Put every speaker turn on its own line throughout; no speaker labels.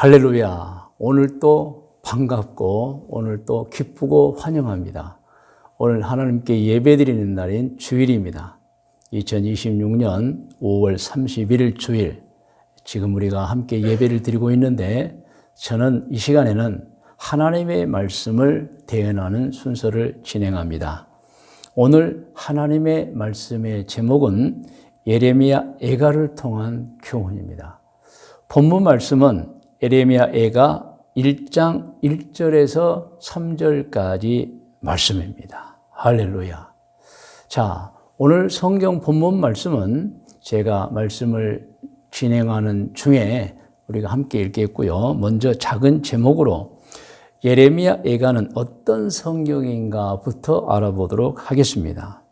할렐루야. 오늘 또 반갑고 오늘 또 기쁘고 환영합니다. 오늘 하나님께 예배드리는 날인 주일입니다. 2026년 5월 31일 주일, 지금 우리가 함께 예배를 드리고 있는데, 저는 이 시간에는 하나님의 말씀을 대언하는 순서를 진행합니다. 오늘 하나님의 말씀의 제목은 예레미야 애가를 통한 교훈입니다. 본문 말씀은 예레미야 애가 1장 1절에서 3절까지 말씀입니다. 할렐루야. 자, 오늘 성경 본문 말씀은 제가 말씀을 진행하는 중에 우리가 함께 읽겠고요. 먼저 작은 제목으로 예레미야 애가는 어떤 성경인가부터 알아보도록 하겠습니다.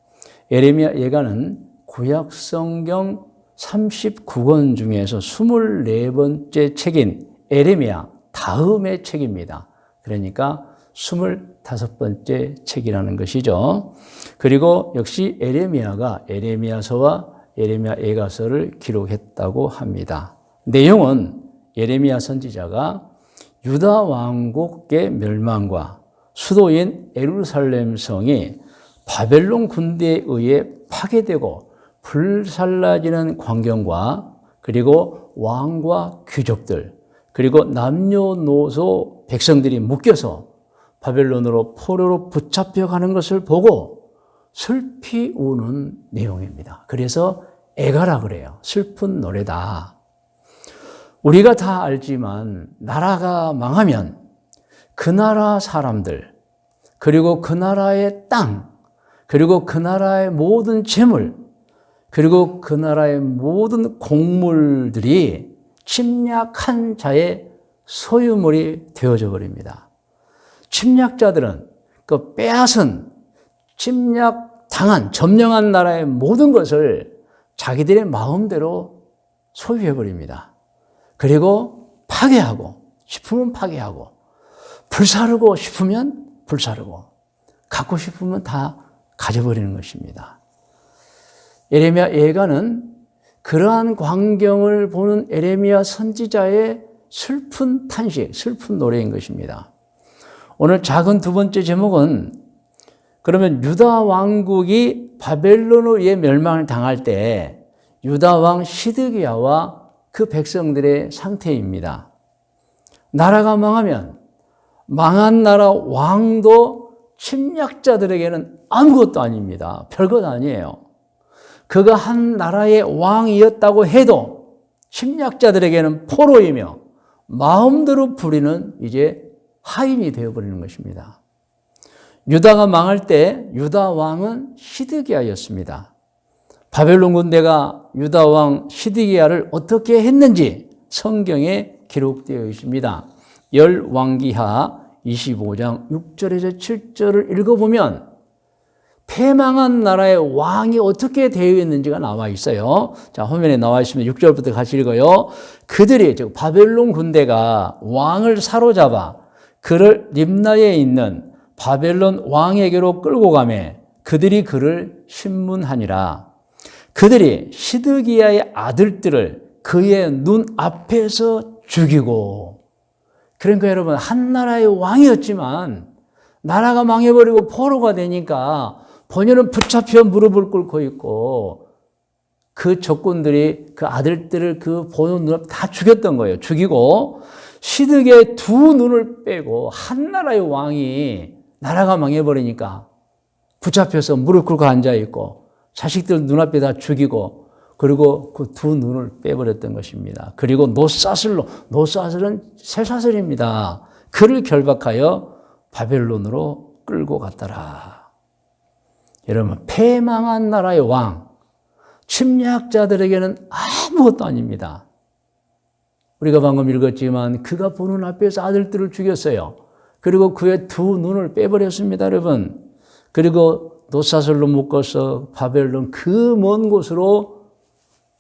예레미야 애가는 구약 성경 39권 중에서 24번째 책인 예레미야 다음의 책입니다. 그러니까 25번째 책이라는 것이죠. 그리고 역시 예레미야가 예레미야서와 예레미야 애가서를 기록했다고 합니다. 내용은 예레미야 선지자가 유다 왕국의 멸망과 수도인 예루살렘 성이 바벨론 군대에 의해 파괴되고 불살라지는 광경과, 그리고 왕과 귀족들, 그리고 남녀노소 백성들이 묶여서 바벨론으로 포로로 붙잡혀가는 것을 보고 슬피 우는 내용입니다. 그래서 애가라 그래요. 슬픈 노래다. 우리가 다 알지만 나라가 망하면 그 나라 사람들, 그리고 그 나라의 땅, 그리고 그 나라의 모든 재물, 그리고 그 나라의 모든 곡물들이 침략한 자의 소유물이 되어져 버립니다. 침략자들은 그 빼앗은, 침략당한, 점령한 나라의 모든 것을 자기들의 마음대로 소유해 버립니다. 그리고 파괴하고 싶으면 파괴하고, 불사르고 싶으면 불사르고, 갖고 싶으면 다 가져버리는 것입니다. 예레미야 애가는 그러한 광경을 보는 예레미야 선지자의 슬픈 탄식, 슬픈 노래인 것입니다. 오늘 작은 두 번째 제목은, 그러면 유다 왕국이 바벨론에 의해 멸망을 당할 때 유다 왕 시드기야와 그 백성들의 상태입니다. 나라가 망하면 망한 나라 왕도 침략자들에게는 아무것도 아닙니다. 별것 아니에요. 그가 한 나라의 왕이었다고 해도 침략자들에게는 포로이며 마음대로 부리는 이제 하인이 되어버리는 것입니다. 유다가 망할 때 유다 왕은 시드기야였습니다. 바벨론 군대가 유다 왕 시드기야를 어떻게 했는지 성경에 기록되어 있습니다. 열왕기하 25장 6절에서 7절을 읽어보면 패망한 나라의 왕이 어떻게 되어 있는지가 나와 있어요. 자, 화면에 나와 있으면 6절부터 같이 읽어요. 그들이, 즉 바벨론 군대가 왕을 사로잡아 그를 림나에 있는 바벨론 왕에게로 끌고 가매 그들이 그를 신문하니라. 그들이 시드기야의 아들들을 그의 눈 앞에서 죽이고, 그러니까 여러분, 한 나라의 왕이었지만 나라가 망해버리고 포로가 되니까 본인은 붙잡혀 무릎을 꿇고 있고, 그 적군들이 그 아들들을 그 보는 눈앞에 다 죽였던 거예요. 죽이고 시드기야의 두 눈을 빼고, 한 나라의 왕이 나라가 망해버리니까 붙잡혀서 무릎 꿇고 앉아있고 자식들 눈앞에 다 죽이고, 그리고 그 두 눈을 빼버렸던 것입니다. 그리고 노사슬로, 노사슬은 쇠사슬입니다. 그를 결박하여 바벨론으로 끌고 갔더라. 여러분, 패망한 나라의 왕, 침략자들에게는 아무것도 아닙니다. 우리가 방금 읽었지만 그가 보는 앞에서 아들들을 죽였어요. 그리고 그의 두 눈을 빼버렸습니다, 여러분. 그리고 노사슬로 묶어서 바벨론 그 먼 곳으로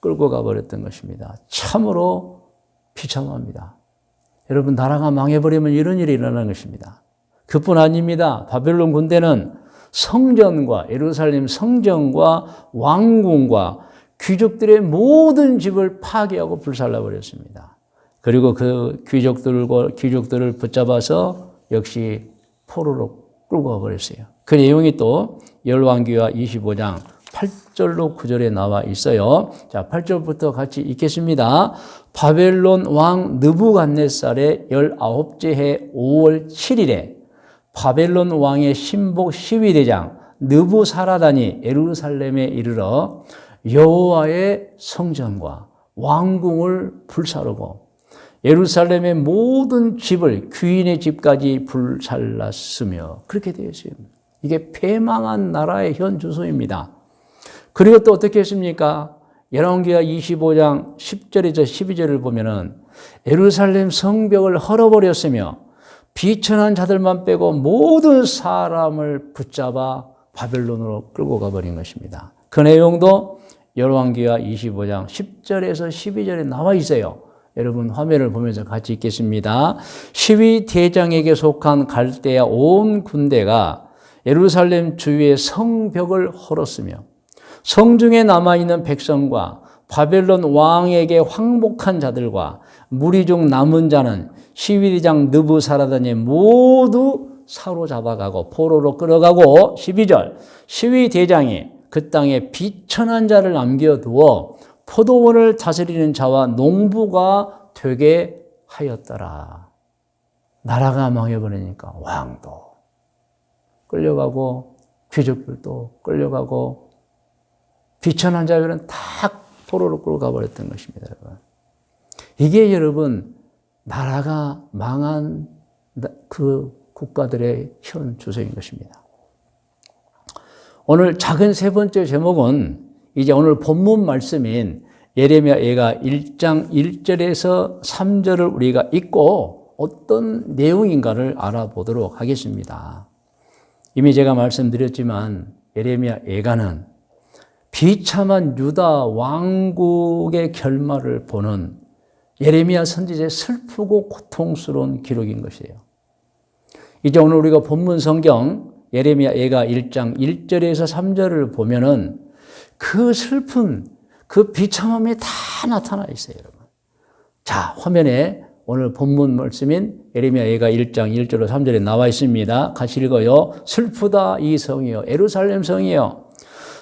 끌고 가버렸던 것입니다. 참으로 비참합니다. 여러분, 나라가 망해버리면 이런 일이 일어나는 것입니다. 그뿐 아닙니다. 바벨론 군대는 성전과, 예루살렘 성전과 왕궁과 귀족들의 모든 집을 파괴하고 불살라버렸습니다. 그리고 그 귀족들을 붙잡아서 역시 포로로 끌고 가버렸어요. 그 내용이 또 열왕기하 25장 8절로 9절에 나와 있어요. 자, 8절부터 같이 읽겠습니다. 바벨론 왕 느부갓네살의 19째 해 5월 7일에 바벨론 왕의 신복 12대장 느부사라단이 예루살렘에 이르러 여호와의 성전과 왕궁을 불사르고 예루살렘의 모든 집을 귀인의 집까지 불살랐으며 그렇게 되어 있어요. 이게 패망한 나라의 현 주소입니다. 그리고 또 어떻게 했습니까? 열왕기하 25장 10절에서 12절을 보면은 예루살렘 성벽을 헐어버렸으며 비천한 자들만 빼고 모든 사람을 붙잡아 바벨론으로 끌고 가버린 것입니다. 그 내용도 열왕기하 25장 10절에서 12절에 나와 있어요. 여러분 화면을 보면서 같이 읽겠습니다. 12대장에게 속한 갈대아 온 군대가 예루살렘 주위의 성벽을 헐었으며 성중에 남아있는 백성과 바벨론 왕에게 항복한 자들과 무리 중 남은 자는 12대장 느부사라단이 모두 사로잡아가고 포로로 끌어가고 12절 12대장이 그 땅에 비천한 자를 남겨두어 포도원을 다스리는 자와 농부가 되게 하였더라. 나라가 망해버리니까 왕도 끌려가고 귀족들도 끌려가고 비천한 자들은 다 포로로 끌고 가버렸던 것입니다. 여러분. 이게 여러분 나라가 망한 그 국가들의 현 주소인 것입니다. 오늘 작은 세 번째 제목은 이제 오늘 본문 말씀인 예레미야 예가 1장 1절에서 3절을 우리가 읽고 어떤 내용인가를 알아보도록 하겠습니다. 이미 제가 말씀드렸지만 예레미야 예가는 비참한 유다 왕국의 결말을 보는 예레미야 선지자의 슬프고 고통스러운 기록인 것이에요. 이제 오늘 우리가 본문 성경 예레미야 예가 1장 1절에서 3절을 보면은 그 슬픔, 그 비참함이 다 나타나 있어요, 여러분. 자, 화면에 오늘 본문 말씀인 예레미야 예가 1장 1절로 3절에 나와 있습니다. 같이 읽어요. 슬프다 이 성이요, 예루살렘 성이요.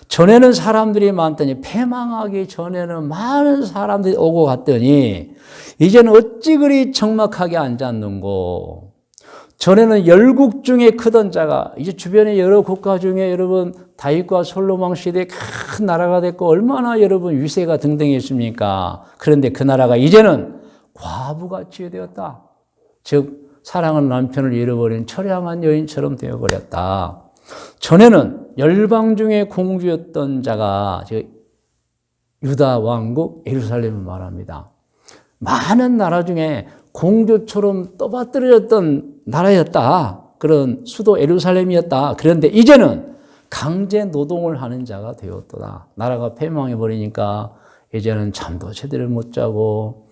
전에는 사람들이 많더니 패망하기 전에는 많은 사람들이 오고 갔더니 이제는 어찌 그리 적막하게 앉았는고. 전에는 열국 중에 크던 자가 이제 주변의 여러 국가 중에 여러분 다윗과 솔로몬 시대에 큰 나라가 됐고 얼마나 여러분 위세가 등등했습니까? 그런데 그 나라가 이제는 과부같이 되었다. 즉 사랑하는 남편을 잃어버린 처량한 여인처럼 되어버렸다. 전에는 열방 중에 공주였던 자가 유다 왕국 예루살렘을 말합니다. 많은 나라 중에 공주처럼 떠받들어졌던 나라였다. 그런 수도 예루살렘이었다. 그런데 이제는 강제 노동을 하는 자가 되었다. 나라가 패망해버리니까 이제는 잠도 제대로 못 자고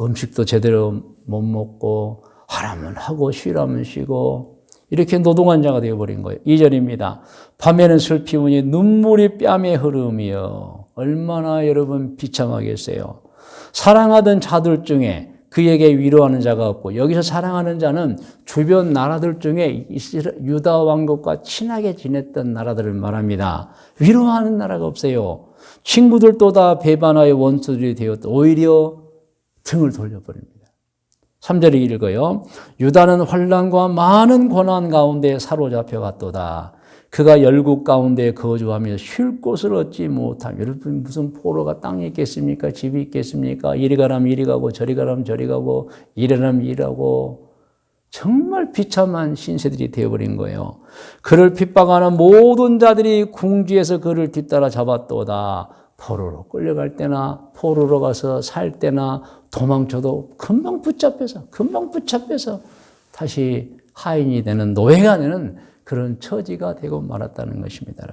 음식도 제대로 못 먹고 하라면 하고 쉬라면 쉬고 이렇게 노동한 자가 되어버린 거예요. 2절입니다. 밤에는 슬피 우니 눈물이 뺨에 흐름이요. 얼마나 여러분 비참하겠어요. 사랑하던 자들 중에 그에게 위로하는 자가 없고, 여기서 사랑하는 자는 주변 나라들 중에 유다 왕국과 친하게 지냈던 나라들을 말합니다. 위로하는 나라가 없어요. 친구들도 다 배반하여 원수들이 되었다. 오히려 등을 돌려버립니다. 3절을 읽어요. 유다는 환난과 많은 고난 가운데 사로잡혀갔도다. 그가 열국 가운데 거주하며 쉴 곳을 얻지 못하며. 여러분 무슨 포로가 땅이 있겠습니까? 집이 있겠습니까? 이리 가라면 이리 가고 저리 가라면 저리 가고 일하라면 일하고 정말 비참한 신세들이 되어버린 거예요. 그를 핍박하는 모든 자들이 궁지에서 그를 뒤따라 잡았도다. 포로로 끌려갈 때나 포로로 가서 살 때나 도망쳐도 금방 붙잡혀서 다시 하인이 되는 노예가 되는 그런 처지가 되고 말았다는 것입니다.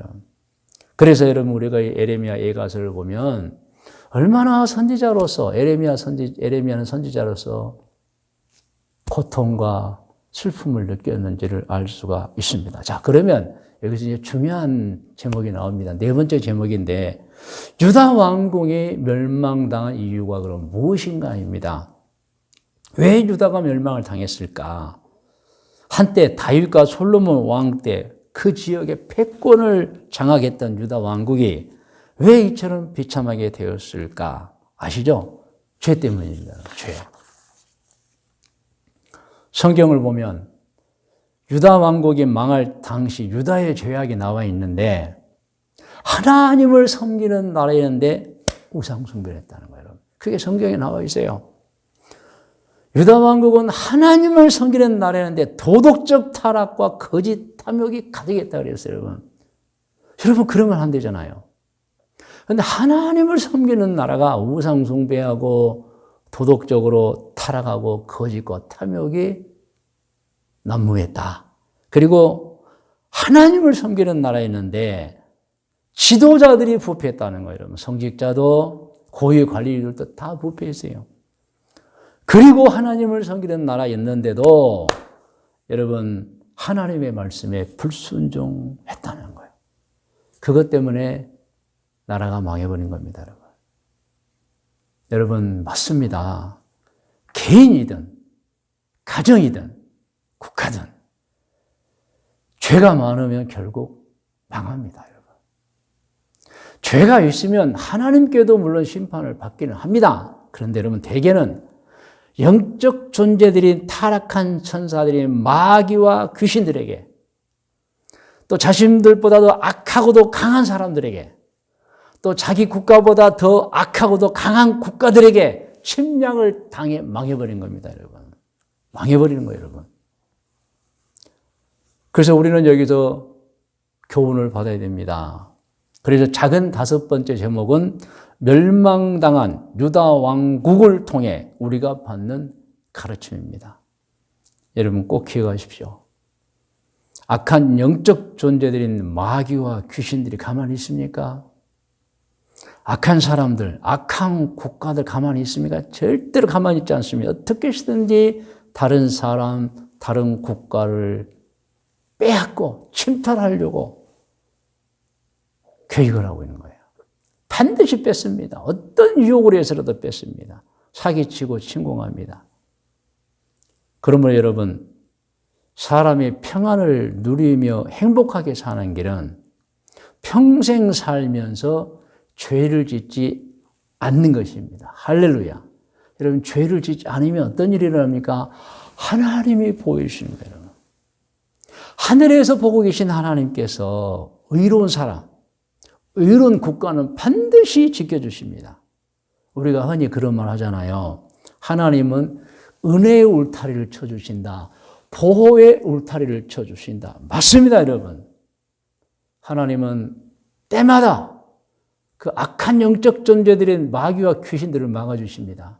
그래서 여러분 우리가 예레미야 예가서를 보면 얼마나 선지자로서 예레미야는 선지자로서 고통과 슬픔을 느꼈는지를 알 수가 있습니다. 자, 그러면 여기서 이제 중요한 제목이 나옵니다. 네 번째 제목인데 유다 왕궁이 멸망당한 이유가 그럼 무엇인가입니다. 왜 유다가 멸망을 당했을까? 한때 다윗과 솔로몬 왕 때 그 지역의 패권을 장악했던 유다 왕국이 왜 이처럼 비참하게 되었을까? 아시죠? 죄 때문입니다. 죄. 성경을 보면 유다 왕국이 망할 당시 유다의 죄악이 나와 있는데 하나님을 섬기는 나라였는데 우상 숭배를 했다는 거예요. 그게 성경에 나와 있어요. 유다 왕국은 하나님을 섬기는 나라였는데 도덕적 타락과 거짓 탐욕이 가득했다고 그랬어요, 여러분. 여러분 그러면 안 되잖아요. 그런데 하나님을 섬기는 나라가 우상 숭배하고 도덕적으로 타락하고 거짓과 탐욕이 난무했다. 그리고 하나님을 섬기는 나라였는데 지도자들이 부패했다는 거예요, 여러분. 성직자도 고위 관리들도 다 부패했어요. 그리고 하나님을 섬기는 나라였는데도 여러분 하나님의 말씀에 불순종했다는 거예요. 그것 때문에 나라가 망해버린 겁니다, 여러분. 여러분 맞습니다. 개인이든 가정이든 국가든 죄가 많으면 결국 망합니다, 여러분. 죄가 있으면 하나님께도 물론 심판을 받기는 합니다. 그런데 여러분 대개는 영적 존재들인 타락한 천사들이 마귀와 귀신들에게 또 자신들보다도 악하고도 강한 사람들에게 또 자기 국가보다 더 악하고도 강한 국가들에게 침략을 당해 망해버린 겁니다, 여러분. 망해버리는 거예요, 여러분. 그래서 우리는 여기서 교훈을 받아야 됩니다. 그래서 작은 5번째 제목은 멸망당한 유다 왕국을 통해 우리가 받는 가르침입니다. 여러분 꼭 기억하십시오. 악한 영적 존재들인 마귀와 귀신들이 가만히 있습니까? 악한 사람들, 악한 국가들 가만히 있습니까? 절대로 가만히 있지 않습니다. 어떻게 해서든지 다른 사람, 다른 국가를 빼앗고 침탈하려고 계획을 하고 있는 거예요. 반드시 뺐습니다. 어떤 유혹을 해서라도 뺐습니다. 사기치고 침공합니다. 그러므로 여러분, 사람이 평안을 누리며 행복하게 사는 길은 평생 살면서 죄를 짓지 않는 것입니다. 할렐루야. 여러분, 죄를 짓지 않으면 어떤 일이 일어납니까? 하나님이 보이시는 거예요. 하늘에서 보고 계신 하나님께서 의로운 사람, 의로운 국가는 반드시 지켜주십니다. 우리가 흔히 그런 말 하잖아요. 하나님은 은혜의 울타리를 쳐주신다. 보호의 울타리를 쳐주신다. 맞습니다, 여러분. 하나님은 때마다 그 악한 영적 존재들인 마귀와 귀신들을 막아주십니다.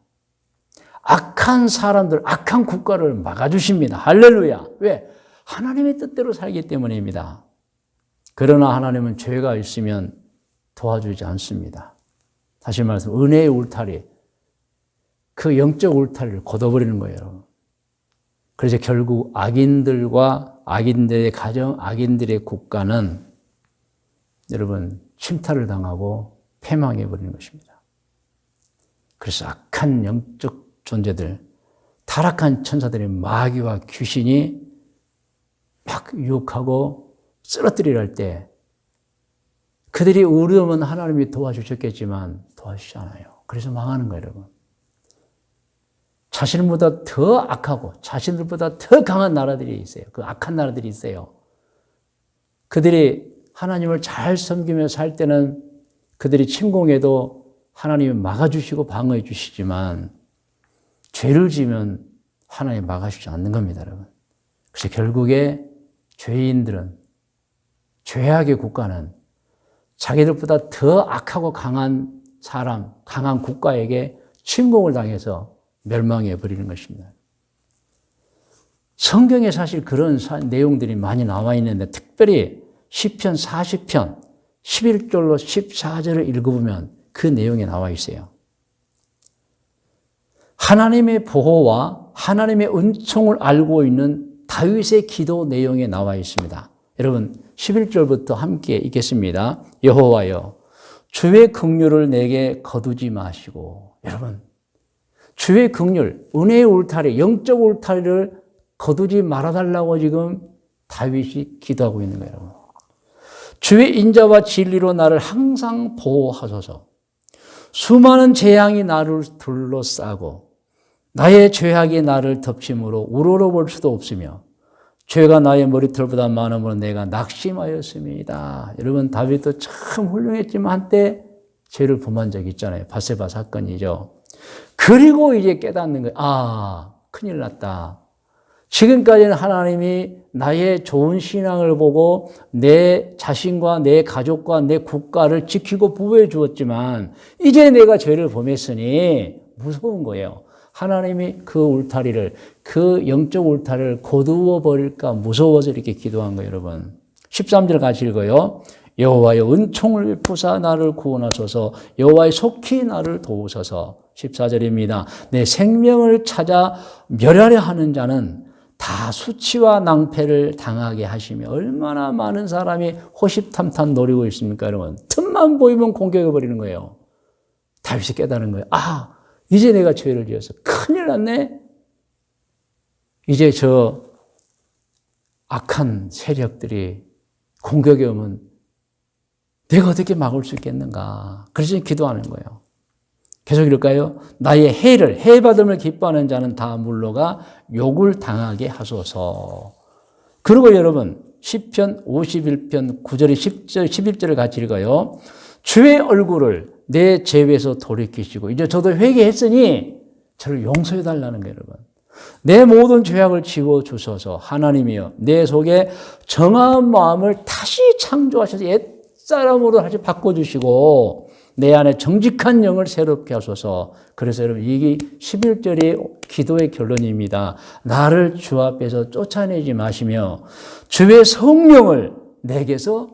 악한 사람들, 악한 국가를 막아주십니다. 할렐루야. 왜? 하나님의 뜻대로 살기 때문입니다. 그러나 하나님은 죄가 있으면 도와주지 않습니다. 다시 말해서 은혜의 울타리, 그 영적 울타리를 걷어버리는 거예요. 그래서 결국 악인들과 악인들의 가정, 악인들의 국가는 여러분 침탈을 당하고 패망해버리는 것입니다. 그래서 악한 영적 존재들, 타락한 천사들의 마귀와 귀신이 막 유혹하고 쓰러뜨리려 할 때 그들이 의로우면 하나님이 도와주셨겠지만 도와주지 않아요. 그래서 망하는 거예요, 여러분. 자신보다 더 악하고 자신들보다 더 강한 나라들이 있어요. 그 악한 나라들이 있어요. 그들이 하나님을 잘 섬기며 살 때는 그들이 침공해도 하나님이 막아주시고 방어해 주시지만 죄를 지으면 하나님이 막아주지 않는 겁니다, 여러분. 그래서 결국에 죄인들은, 죄악의 국가는 자기들보다 더 악하고 강한 사람, 강한 국가에게 침공을 당해서 멸망해 버리는 것입니다. 성경에 사실 그런 내용들이 많이 나와 있는데 특별히 시편 40편 11절로 14절을 읽어보면 그 내용이 나와 있어요. 하나님의 보호와 하나님의 은총을 알고 있는 다윗의 기도 내용에 나와 있습니다. 여러분 11절부터 함께 읽겠습니다. 여호와여 주의 긍휼을 내게 거두지 마시고, 여러분 주의 긍휼, 은혜의 울타리, 영적 울타리를 거두지 말아달라고 지금 다윗이 기도하고 있는 거예요, 여러분. 주의 인자와 진리로 나를 항상 보호하소서. 수많은 재앙이 나를 둘러싸고 나의 죄악이 나를 덮침으로 우러러볼 수도 없으며 죄가 나의 머리털보다 많음으로 내가 낙심하였습니다. 여러분, 다윗도 참 훌륭했지만 한때 죄를 범한 적이 있잖아요. 밧세바 사건이죠. 그리고 이제 깨닫는 거예요. 아, 큰일 났다. 지금까지는 하나님이 나의 좋은 신앙을 보고 내 자신과 내 가족과 내 국가를 지키고 보호해 주었지만 이제 내가 죄를 범했으니 무서운 거예요. 하나님이 그 울타리를, 그 영적 울타리를 거두어 버릴까 무서워서 이렇게 기도한 거예요, 여러분. 13절 같이 읽어요. 여호와의 은총을 베푸사 나를 구원하소서. 여호와의 속히 나를 도우소서. 14절입니다. 내 생명을 찾아 멸하려 하는 자는 다 수치와 낭패를 당하게 하시며 얼마나 많은 사람이 호시탐탐 노리고 있습니까, 여러분. 틈만 보이면 공격해 버리는 거예요. 다윗이 깨달은 거예요. 아, 이제 내가 죄를 지어서 큰일 났네. 이제 저 악한 세력들이 공격해 오면 내가 어떻게 막을 수 있겠는가. 그래서 기도하는 거예요. 계속 읽을까요? 나의 해받음을 기뻐하는 자는 다 물러가 욕을 당하게 하소서. 그리고 여러분, 시편 51편 9절에 10절, 11절을 같이 읽어요. 주의 얼굴을 내 죄에서 돌이키시고 이제 저도 회개했으니 저를 용서해 달라는 거예요, 여러분. 내 모든 죄악을 지워주소서. 하나님이여, 내 속에 정한 마음을 다시 창조하셔서 옛사람으로 다시 바꿔주시고 내 안에 정직한 영을 새롭게 하소서. 그래서 여러분, 이게 11절이 기도의 결론입니다. 나를 주 앞에서 쫓아내지 마시며 주의 성령을 내게서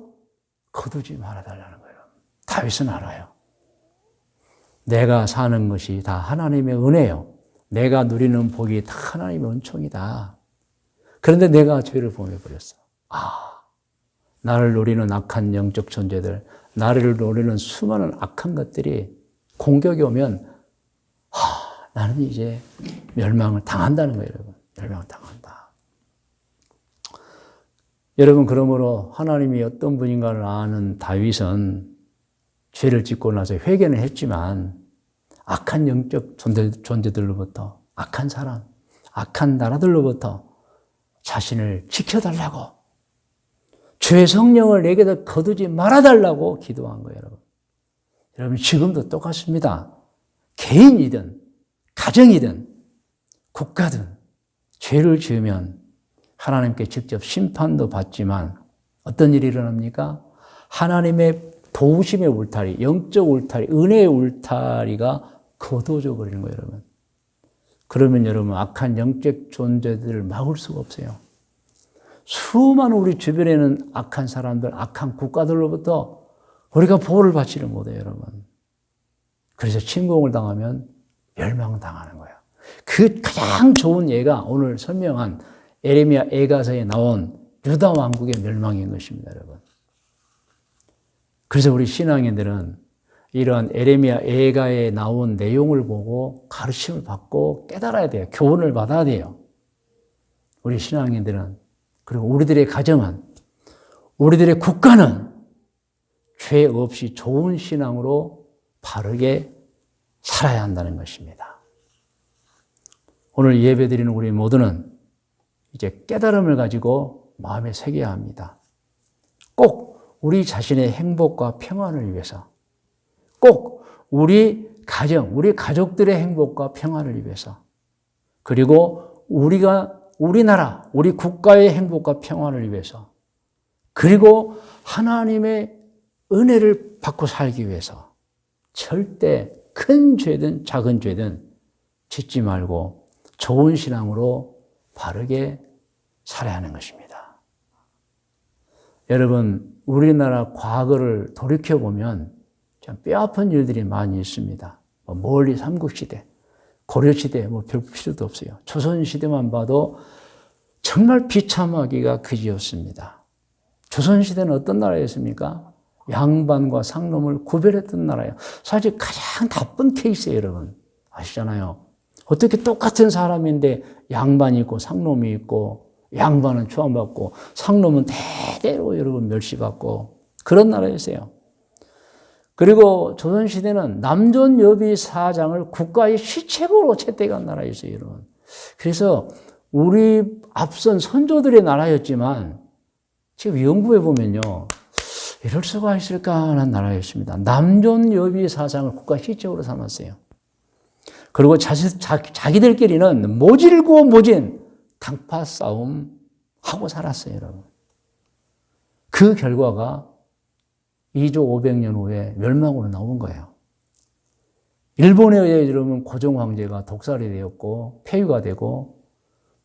거두지 말아달라는 거예요. 다윗은 알아요. 내가 사는 것이 다 하나님의 은혜요. 내가 누리는 복이 다 하나님의 은총이다. 그런데 내가 죄를 범해버렸어. 나를 노리는 악한 영적 존재들, 나를 노리는 수많은 악한 것들이 공격이 오면 나는 이제 멸망을 당한다는 거예요, 여러분. 멸망을 당한다. 여러분, 그러므로 하나님이 어떤 분인가를 아는 다윗은 죄를 짓고 나서 회개는 했지만 악한 영적 존재들로부터, 악한 사람, 악한 나라들로부터 자신을 지켜달라고, 주의 성령을 내게서 거두지 말아달라고 기도한 거예요, 여러분. 여러분, 지금도 똑같습니다. 개인이든 가정이든 국가든 죄를 지으면 하나님께 직접 심판도 받지만 어떤 일이 일어납니까? 하나님의 도우심의 울타리, 영적 울타리, 은혜의 울타리가 거두어져 버리는 거예요, 여러분. 그러면 여러분, 악한 영적 존재들을 막을 수가 없어요. 수많은 우리 주변에는 악한 사람들, 악한 국가들로부터 우리가 보호를 받지를 못해요, 여러분. 그래서 침공을 당하면 멸망당하는 거예요. 그 가장 좋은 예가 오늘 설명한 에레미야 애가서에 나온 유다 왕국의 멸망인 것입니다, 여러분. 그래서 우리 신앙인들은 이러한 에레미야 애가에 나온 내용을 보고 가르침을 받고 깨달아야 돼요. 교훈을 받아야 돼요. 우리 신앙인들은, 그리고 우리들의 가정은, 우리들의 국가는 죄 없이 좋은 신앙으로 바르게 살아야 한다는 것입니다. 오늘 예배드리는 우리 모두는 이제 깨달음을 가지고 마음에 새겨야 합니다. 꼭 우리 자신의 행복과 평안을 위해서, 꼭 우리 가정, 우리 가족들의 행복과 평안을 위해서, 그리고 우리나라, 우리 국가의 행복과 평안을 위해서, 그리고 하나님의 은혜를 받고 살기 위해서 절대 큰 죄든 작은 죄든 짓지 말고 좋은 신앙으로 바르게 살아야 하는 것입니다. 여러분, 우리나라 과거를 돌이켜보면 참 뼈아픈 일들이 많이 있습니다. 멀리 삼국시대, 고려시대 별 필요도 없어요. 조선시대만 봐도 정말 비참하기가 그지없습니다. 조선시대는 어떤 나라였습니까? 양반과 상놈을 구별했던 나라예요. 사실 가장 나쁜 케이스예요, 여러분. 아시잖아요. 어떻게 똑같은 사람인데 양반이 있고 상놈이 있고 양반은 추앙받고 상놈은 대대로 여러분 멸시받고 그런 나라였어요. 그리고 조선시대는 남존여비 사장을 국가의 시책으로 채택한 나라였어요, 여러분. 그래서 우리 앞선 선조들의 나라였지만 지금 연구해 보면요. 이럴 수가 있을까 하는 나라였습니다. 남존여비 사상을 국가 시책으로 삼았어요. 그리고 자기들끼리는 모질고 모진 당파 싸움 하고 살았어요, 여러분. 그 결과가 2조 500년 후에 멸망으로 나온 거예요. 일본에 의해 여러분 고종 황제가 독살이 되었고 폐위가 되고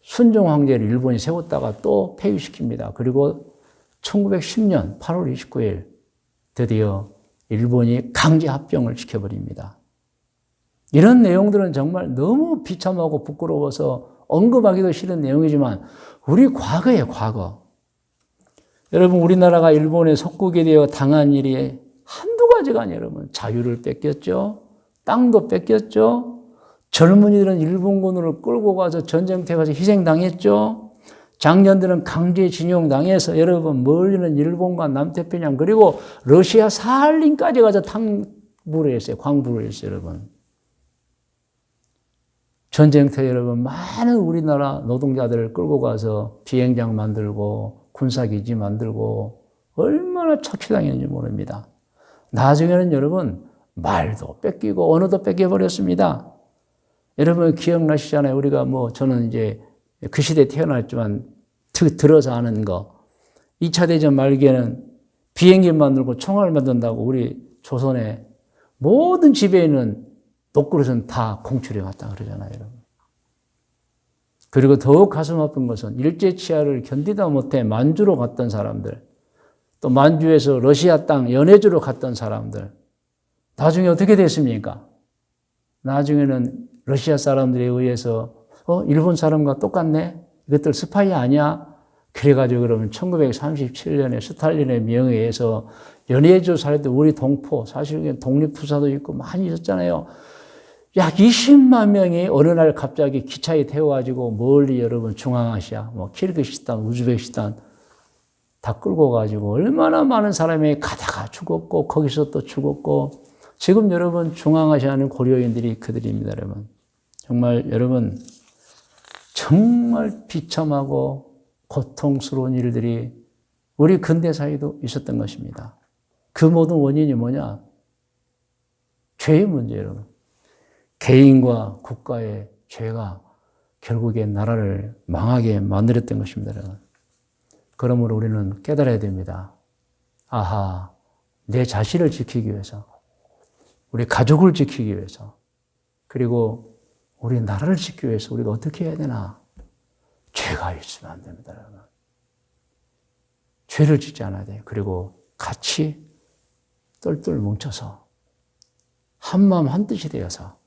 순종 황제를 일본이 세웠다가 또 폐위시킵니다. 그리고 1910년 8월 29일 드디어 일본이 강제 합병을 시켜버립니다. 이런 내용들은 정말 너무 비참하고 부끄러워서 언급하기도 싫은 내용이지만 우리 과거예요, 과거. 여러분, 우리나라가 일본에 속국이 되어 당한 일이 한두 가지가 아니에요, 여러분. 자유를 뺏겼죠. 땅도 뺏겼죠. 젊은이들은 일본군으로 끌고 가서 전쟁터에 가서 희생당했죠. 장년들은 강제징용당해서 여러분 멀리는 일본과 남태평양 그리고 러시아 사할린까지 가서 탕부를 했어요. 광부를 했어요, 여러분. 전쟁터에 여러분 많은 우리나라 노동자들을 끌고 가서 비행장 만들고 군사기지 만들고 얼마나 착취당했는지 모릅니다. 나중에는 여러분 말도 뺏기고 언어도 뺏겨버렸습니다. 여러분 기억나시잖아요. 우리가 저는 이제 그 시대에 태어났지만 들어서 아는 거. 2차 대전 말기에는 비행기 만들고 총알 만든다고 우리 조선의 모든 집에 있는 녹그릇은 다 공출해 갔다 그러잖아요, 여러분. 그리고 더욱 가슴 아픈 것은 일제치하를 견디다 못해 만주로 갔던 사람들, 또 만주에서 러시아 땅 연해주로 갔던 사람들, 나중에 어떻게 됐습니까? 나중에는 러시아 사람들에 의해서 일본 사람과 똑같네? 이것들 스파이 아니야? 그래가지고 그러면 1937년에 스탈린의 명에 의해서 연해주 살때 우리 동포, 사실 독립투사도 있고 많이 있었잖아요. 약 20만 명이 어느 날 갑자기 기차에 태워가지고 멀리 여러분 중앙아시아, 키르기스탄, 우즈베키스탄 다 끌고 가지고 얼마나 많은 사람이 가다가 죽었고 거기서 또 죽었고 지금 여러분 중앙아시아는 고려인들이 그들입니다, 여러분. 정말 여러분 정말 비참하고 고통스러운 일들이 우리 근대사에도 있었던 것입니다. 그 모든 원인이 뭐냐? 죄의 문제, 여러분. 개인과 국가의 죄가 결국에 나라를 망하게 만들었던 것입니다, 여러분. 그러므로 우리는 깨달아야 됩니다. 아하, 내 자신을 지키기 위해서, 우리 가족을 지키기 위해서, 그리고 우리 나라를 지키기 위해서 우리가 어떻게 해야 되나? 죄가 있으면 안 됩니다, 여러분. 죄를 짓지 않아야 돼요. 그리고 같이 똘똘 뭉쳐서 한마음 한뜻이 되어서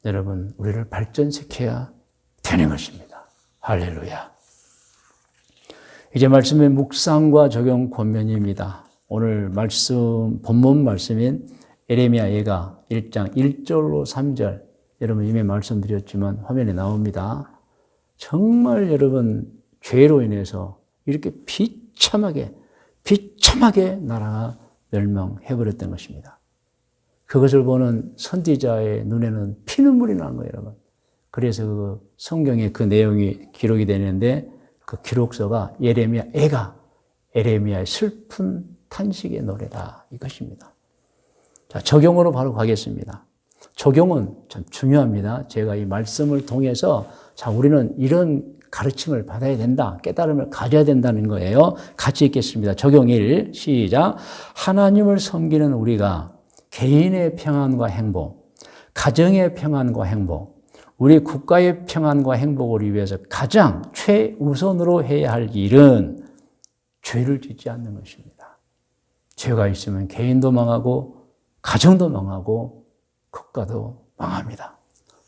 여러분 우리를 발전시켜야 되는 것입니다. 할렐루야. 이제 말씀의 묵상과 적용 권면입니다. 오늘 말씀 본문 말씀인 예레미야 예가 1장 1절로 3절 여러분 이미 말씀드렸지만 화면에 나옵니다. 정말 여러분 죄로 인해서 이렇게 비참하게 나라가 멸망해버렸던 것입니다. 그것을 보는 선지자의 눈에는 피눈물이 나는 거예요, 여러분. 그래서 그 성경에 그 내용이 기록이 되는데 그 기록서가 예레미야 애가 예레미야의 슬픈 탄식의 노래다 이것입니다. 자, 적용으로 바로 가겠습니다. 적용은 참 중요합니다. 제가 이 말씀을 통해서 자, 우리는 이런 가르침을 받아야 된다. 깨달음을 가져야 된다는 거예요. 같이 읽겠습니다. 적용 1, 시작. 하나님을 섬기는 우리가 개인의 평안과 행복, 가정의 평안과 행복, 우리 국가의 평안과 행복을 위해서 가장 최우선으로 해야 할 일은 죄를 짓지 않는 것입니다. 죄가 있으면 개인도 망하고 가정도 망하고 국가도 망합니다.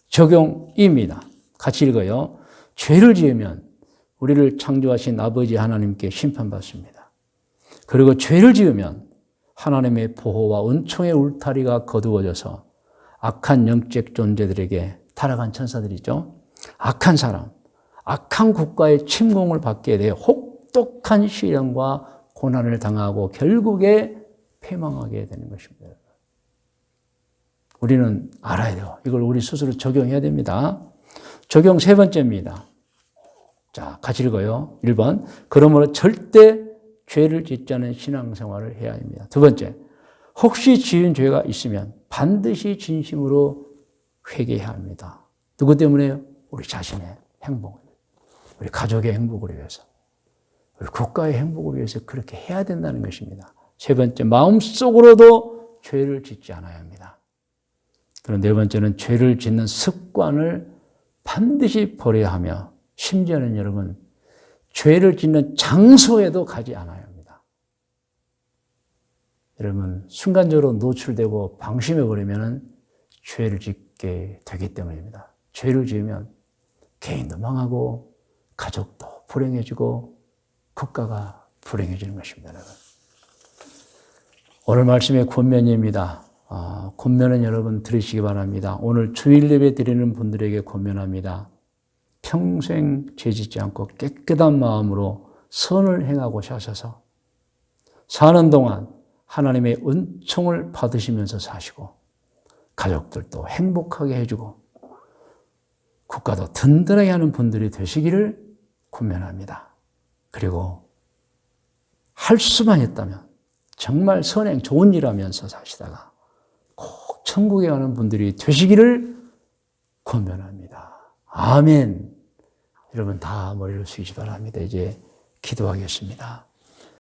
적용 2입니다. 같이 읽어요. 죄를 지으면 우리를 창조하신 아버지 하나님께 심판받습니다. 그리고 죄를 지으면 하나님의 보호와 은총의 울타리가 거두어져서 악한 영적 존재들에게 타락한 천사들이죠. 악한 사람, 악한 국가의 침공을 받게 돼 혹독한 시련과 고난을 당하고 결국에 패망하게 되는 것입니다. 우리는 알아야 돼요. 이걸 우리 스스로 적용해야 됩니다. 적용 세 번째입니다. 자, 같이 읽어요. 1번. 그러므로 절대 죄를 짓지 않은 신앙생활을 해야 합니다. 두 번째. 혹시 지은 죄가 있으면 반드시 진심으로 회개해야 합니다. 누구 때문에요? 우리 자신의 행복을, 우리 가족의 행복을 위해서, 우리 국가의 행복을 위해서 그렇게 해야 된다는 것입니다. 세 번째, 마음속으로도 죄를 짓지 않아야 합니다. 그리고 네 번째는 죄를 짓는 습관을 반드시 버려야 하며, 심지어는 여러분, 죄를 짓는 장소에도 가지 않아야 합니다. 여러분, 순간적으로 노출되고 방심해버리면 죄를 짓게 되기 때문입니다. 죄를 지으면 개인도 망하고, 가족도 불행해지고, 국가가 불행해지는 것입니다, 여러분. 오늘 말씀의 권면입니다. 권면은 여러분 들으시기 바랍니다. 오늘 주일 예배 드리는 분들에게 권면합니다. 평생 죄짓지 않고 깨끗한 마음으로 선을 행하고 사셔서 사는 동안 하나님의 은총을 받으시면서 사시고 가족들도 행복하게 해주고 국가도 든든하게 하는 분들이 되시기를 권면합니다. 그리고 할 수만 있다면 정말 선행 좋은 일 하면서 사시다가 꼭 천국에 가는 분들이 되시기를 권면합니다. 아멘. 여러분 다 머리를 숙이시 바랍니다. 이제 기도하겠습니다.